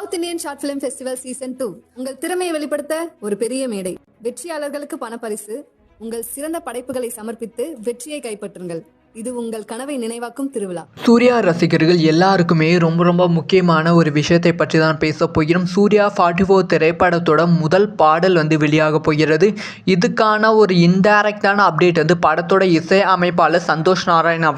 South Indian short film festival season 2 உங்கள் திறமையை வெளிப்படுத்த ஒரு பெரிய மேடை. வெற்றியாளர்களுக்கு பணப்பரிசு. உங்கள் சிறந்த படைப்புகளை சமர்ப்பித்து வெற்றியை கைப்பற்றுங்கள். இது உங்கள் கனவை நினைவாக்கும் திருவிழா. சூர்யா ரசிகர்கள் எல்லாருக்குமே ரொம்ப முக்கியமான ஒரு விஷயத்தை பற்றி தான் பேச போகிறோம். சூர்யா 44 திரைப்படத்தோட முதல் பாடல் வெளியாக போகிறது. இதுக்கான ஒரு இன்டைரக்டான அப்டேட் படத்தோட இசை அமைப்பாளர் சந்தோஷ் நாராயண்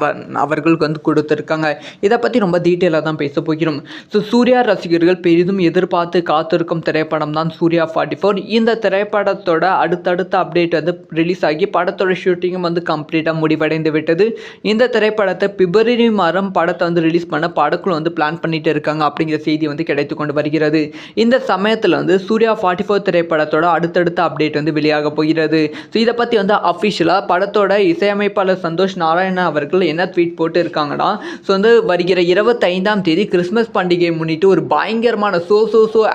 அவர்களுக்கு கொடுத்துருக்காங்க. இதை பற்றி ரொம்ப டீட்டெயிலாக தான் பேச போகிறோம். ஸோ சூர்யா ரசிகர்கள் பெரிதும் எதிர்பார்த்து காத்திருக்கும் திரைப்படம் தான் சூர்யா 44. இந்த திரைப்படத்தோட அடுத்தடுத்த அப்டேட் ரிலீஸ் ஆகி படத்தோட ஷூட்டிங்கும் கம்ப்ளீட்டாக முடிவடைந்து விட்டது. இந்த திரைப்படத்தை பிப்ரவரி மாதம் படத்தை ரிலீஸ் பண்ண படக்குழு பிளான் பண்ணிட்டு இருக்காங்க அப்படிங்கிற செய்தி கிடைத்து கொண்டு வருகிறது. இந்த சமயத்தில் சூர்யா 44 திரைப்படத்தோட அடுத்தடுத்த அப்டேட் வெளியாக போகிறது. ஸோ இதை பற்றி அஃபிஷியலாக படத்தோட இசையமைப்பாளர் சந்தோஷ் நாராயணன் அவர்கள் என்ன ட்வீட் போட்டு இருக்காங்கன்னா, ஸோ வருகிற 25ஆம் தேதி கிறிஸ்மஸ் பண்டிகையை முன்னிட்டு ஒரு பயங்கரமான ஸோ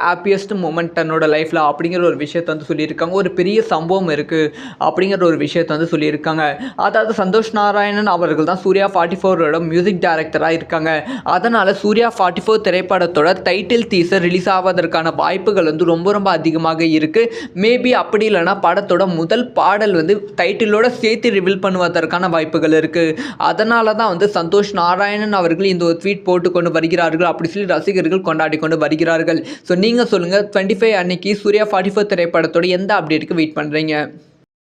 ஹாப்பியஸ்ட் மூமெண்ட் தன்னோட லைஃப்பில் அப்படிங்கிற ஒரு விஷயத்தை சொல்லியிருக்காங்க. ஒரு பெரிய சம்பவம் இருக்குது அப்படிங்கிற ஒரு விஷயத்தை சொல்லியிருக்காங்க. அதாவது சந்தோஷ் நாராயணன் அவர்கள் தான் சூர்யா 44ஓட மியூசிக் டைரக்டராக இருக்காங்க. அதனால் சூர்யா 44 திரைப்படத்தோட டைட்டில் டீசர் ரிலீஸ் ஆவதற்கான வாய்ப்புகள் ரொம்ப அதிகமாக இருக்குது. மேபி அப்படி இல்லைனா படத்தோட முதல் பாடல் டைட்டிலோட சேர்த்து ரிவீல் பண்ணுவதற்கான வாய்ப்புகள் இருக்குது. அதனால தான் சந்தோஷ் நாராயணன் அவர்கள் இந்த ஒரு ட்வீட் போட்டு கொண்டு வருகிறார்கள். அப்படி சொல்லி ரசிகர்கள் கொண்டாடி கொண்டு வருகிறார்கள். ஸோ நீங்கள் சொல்லுங்கள், 25 அன்னைக்கு சூர்யா 44 திரைப்படத்தோட எந்த அப்டேட்டுக்கு வெயிட் பண்ணுறீங்க?